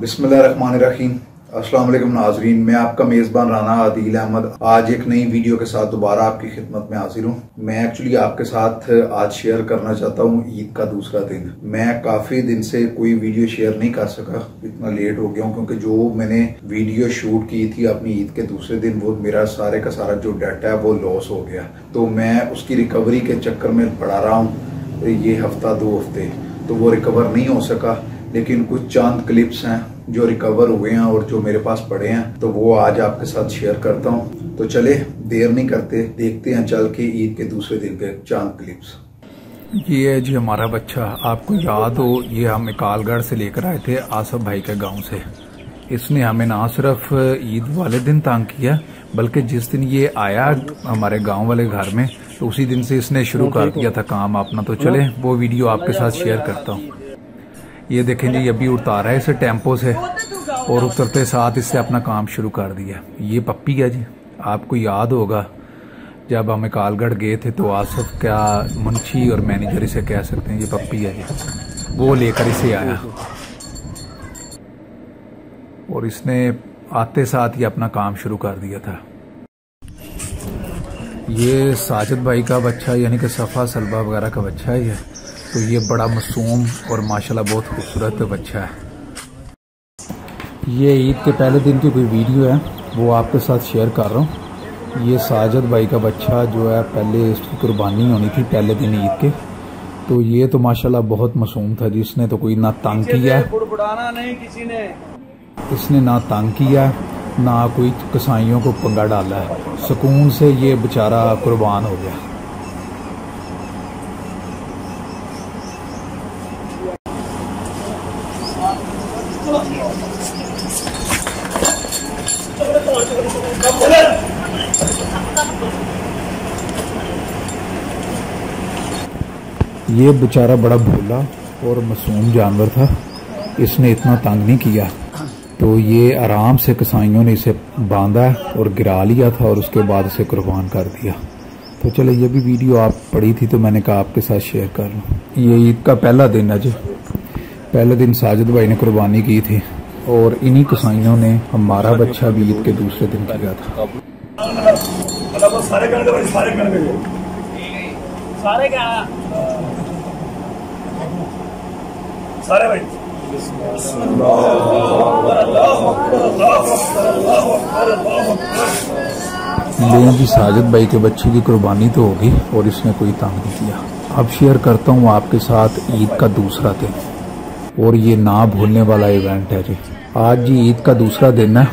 बिस्मिल्लाहिर्रहमानिर्रहीम। अस्सलाम वालेकुम नाजरीन, मैं आपका मेज़बान राना आदिल अहमद आज एक नई वीडियो के साथ दोबारा आपकी खिदमत में हाजिर हूँ। मैं एक्चुअली आपके साथ आज शेयर करना चाहता हूँ ईद का दूसरा दिन। मैं काफ़ी दिन से कोई वीडियो शेयर नहीं कर सका, इतना लेट हो गया हूँ क्योंकि जो मैंने वीडियो शूट की थी अपनी ईद के दूसरे दिन वो मेरा सारे का सारा जो डाटा है वो लॉस हो गया, तो मैं उसकी रिकवरी के चक्कर में पड़ा रहा हूँ ये हफ्ता 2 हफ्ते, तो वो रिकवर नहीं हो सका। लेकिन कुछ चंद क्लिप्स हैं जो रिकवर हुए हैं और जो मेरे पास पड़े हैं, तो वो आज आपके साथ शेयर करता हूं। तो चले देर नहीं करते, देखते हैं चल के ईद के दूसरे दिन के चंद क्लिप्स। ये है जी हमारा बच्चा। आपको याद हो ये हम इकालगढ़ से लेकर आए थे आसफ भाई के गांव से। इसने हमें ना सिर्फ ईद वाले दिन तंग किया बल्कि जिस दिन ये आया हमारे गांव वाले घर में तो उसी दिन से इसने शुरू कर दिया था काम अपना। तो चले वो वीडियो आपके साथ शेयर करता हूँ। ये देखें जी अभी उतारा है इसे टेम्पो से और उतरते साथ इससे अपना काम शुरू कर दिया। ये पप्पी है जी। आपको याद होगा जब हम इकालगढ़ गए थे तो आसफ क्या मुंशी और मैनेजर इसे कह सकते हैं, ये पप्पी है जी, वो लेकर इसे आया और इसने आते साथ ही अपना काम शुरू कर दिया था। ये साजिद भाई का बच्चा यानी कि सफ़ा सलबा वगैरह का बच्चा है ये। तो ये बड़ा मासूम और माशाल्लाह बहुत खूबसूरत बच्चा है। ये ईद के पहले दिन की कोई वीडियो है वो आपके साथ शेयर कर रहा हूँ। ये साजिद भाई का बच्चा जो है पहले इसकी कुर्बानी होनी थी पहले दिन ईद के, तो ये तो माशाल्लाह बहुत मासूम था जिसने तो कोई ना तंग किया, इसने ना तंग किया ना कोई कसाईयों को पंगा डाला है। सुकून से ये बेचारा कुर्बान हो गया। ये बेचारा बड़ा भोला और मासूम जानवर था, इसने इतना तंग नहीं किया, तो ये आराम से कसाईयों ने इसे बांधा और गिरा लिया था और उसके बाद इसे कुर्बान कर दिया। तो चलो ये भी वीडियो आप पड़ी थी तो मैंने कहा आपके साथ शेयर कर लूँ। ये ईद का पहला दिन है जी। पहले दिन साजिद भाई ने कुर्बानी की थी और इन्हीं कसाईयों ने हमारा बच्चा भी ईद के दूसरे दिन किया था। सारे भाई लेकिन जी साजिद भाई के बच्चे की कुर्बानी तो होगी और इसने कोई तंग नहीं किया। अब शेयर करता हूँ आपके साथ ईद का दूसरा दिन और ये ना भूलने वाला इवेंट है जी। आज जी ईद का दूसरा दिन है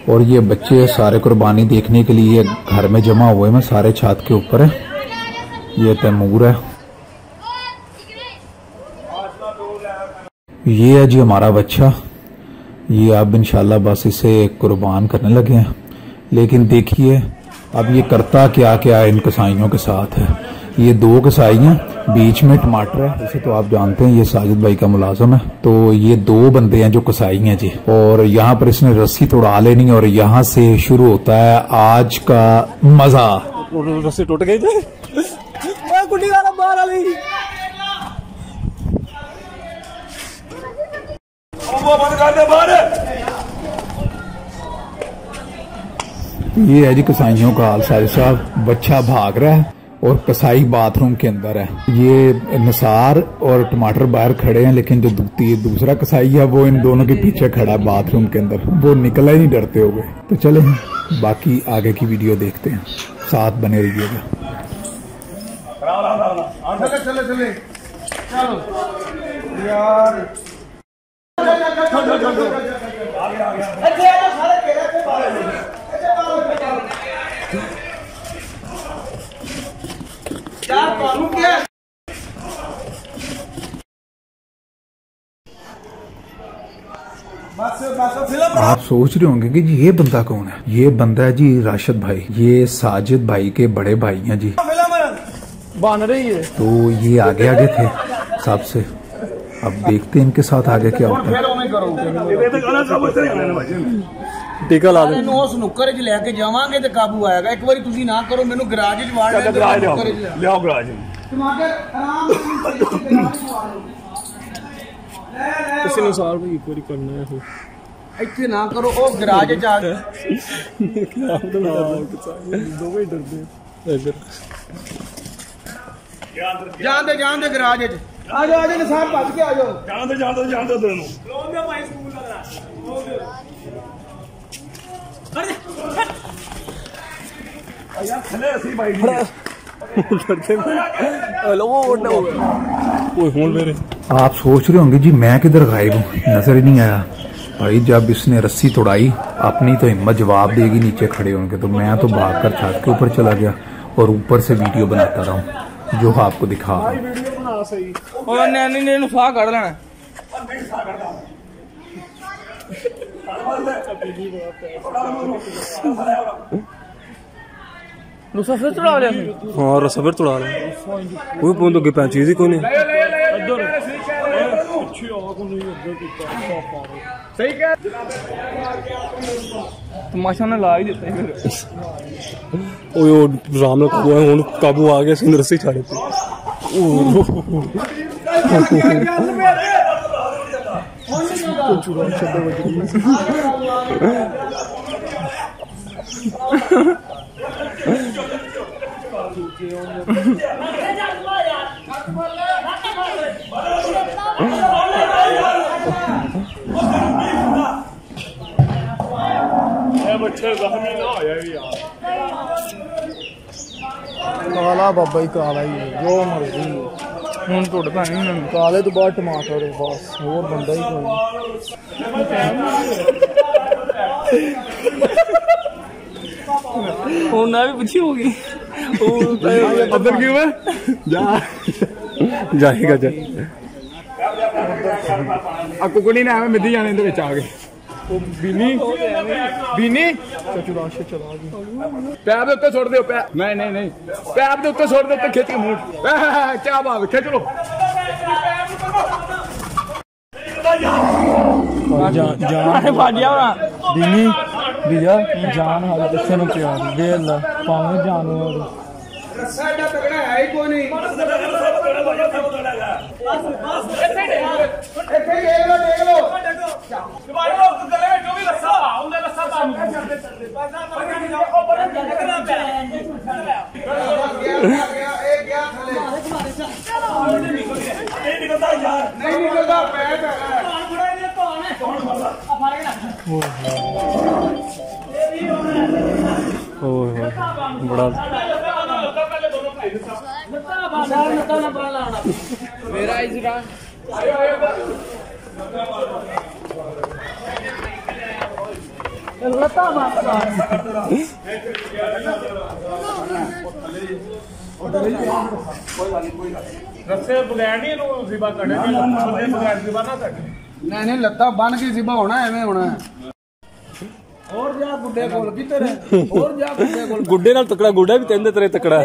और ये बच्चे सारे कुर्बानी देखने के लिए घर में जमा हुए हैं, सारे छत के ऊपर है। ये तैमूर है, ये है जी हमारा बच्चा। ये अब इंशाल्लाह बस इसे कुर्बान करने लगे हैं। लेकिन देखिए अब ये करता क्या क्या इन कसाईयों के साथ है। ये 2 कसाई हैं, बीच में टमाटर है, इसे तो आप जानते हैं ये साजिद भाई का मुलाजम है। तो ये 2 बंदे हैं जो कसाई हैं जी, और यहाँ पर इसने रस्सी तोड़ा लेनी और यहाँ से शुरू होता है आज का मजा। रस्सी टूट गई थी ये है जी कसाईयों का हाल। साहिब साहब बच्चा भाग रहा है और कसाई बाथरूम के अंदर है। ये निसार और टमाटर बाहर खड़े हैं, लेकिन जो दूसरा कसाई है वो इन दोनों के पीछे खड़ा है बाथरूम के अंदर। वो निकला ही नहीं डरते हो गए। तो चले बाकी आगे की वीडियो देखते हैं, साथ बने रहिएगा। आप सोच रहे होंगे कि जी ये बंदा कौन है। ये बंदा है जी राशिद भाई, ये साजिद भाई के बड़े भाई हैं जी। बन रही है तो ये आगे आगे थे सबसे। अब देखते हैं इनके साथ आगे क्या होता है। टीका ला दे स्नूकर च लेके जावांगे ते काबू आएगा। एक बारी तुसी ना करो, मेनू गराज च वाड़ ले, लियाओ गराज। इस अनुसार भाई एक बार करना है ਇੱਥੇ ਨਾ ਕਰੋ ਉਹ ਗਰਾਜ ਚ ਆ आप तो ना दो ही डरते हैं इधर ਜਾਣ ਦੇ ਗਰਾਜ ਚ ਆ ਜਾਓ ਨਿਸਾਬ ਭੱਜ ਕੇ ਆ ਜਾਓ जान दे दोनों यार खले ऐसी भाई डरते हेलो वो फोन मेरे आप सोच रहे होंगे जी मैं किधर गायब हूँ, नजर ही नहीं आया। भाई जब इसने रस्सी तोड़ाई अपनी तो हिम्मत जवाब देगी नीचे खड़े होंगे, तो मैं तो भागकर छत के ऊपर चला गया और ऊपर से वीडियो बनाता रहा हूँ जो आपको दिखा रहा हूँ। हाँ रस्सा फिर तोड़ा रहा वो फोन तो के चीज ही कोई नहीं तमाशा ने ला ही देता राम ने काबू आ गया सिंह रस्सी छाड़े थे ਕਾਲਾ ਬਾਬਾ ਹੀ ਕਾਲਾ ਹੀ ਜੋ ਮਰਜ਼ੀ ਹੁਣ ਟੁੱਟਦਾ ਨਹੀਂ ਕਾਲੇ ਤੋਂ ਬਾਅਦ ਟਮਾਟਰ ਬਸ ਹੋਰ ਬੰਦਾ ਹੀ ਕੋਈ ਹੁਣ ਨਾ ਵੀ ਪੁੱਛੀ ਹੋਗੀ अंदर क्यों है जाएगा जा कुकड़ी ने एवं मिदी जाने आ गए बीनी चला पैर दे उत्ते छोड़ दे नहीं पैर दे उत्ते छोड़ दे उत्ते खिच के मूड क्या बात खिच लो बीनी भैया जान हाल किसी ने प्यार वेल पावे जानवर रस्सा एडा तगड़ा है ही कोई नहीं देख लो जो भी रस्सा उनका रस्सा नहीं निकलता पैर बड़ा मेरा इजरा लता रस्से बगैर नहीं जिबा कटे बगैर जिबा ना कटे नहीं लत्ता बन के जिबा होना एवें होना और जा गुड्डे कोल किधर है और जा गुड्डे कोल गुड्डे नाल तकड़ा गुड्डा भी कहंदे तेरे तकड़ा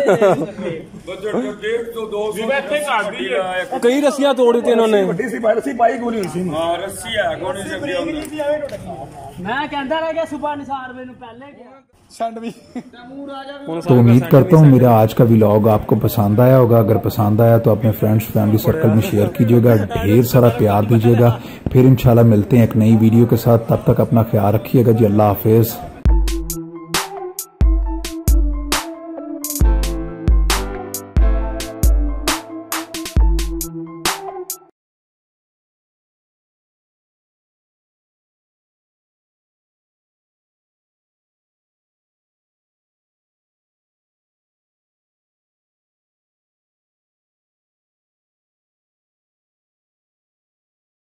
कई रस्सियां तोड़ी थी इन्होंने रस्सी पाई गोली हुई सी हां रस्सी है गोली से मैं कहता रह गया सुबह निसार मेनू पहले तो उम्मीद करता हूँ मेरा आज का व्लॉग आपको पसंद आया होगा। अगर पसंद आया तो अपने फ्रेंड्स फैमिली सर्कल में शेयर कीजिएगा, ढेर सारा प्यार दीजिएगा। फिर इंशाल्लाह मिलते हैं एक नई वीडियो के साथ, तब तक अपना ख्याल रखिएगा जी। अल्लाह हाफिज।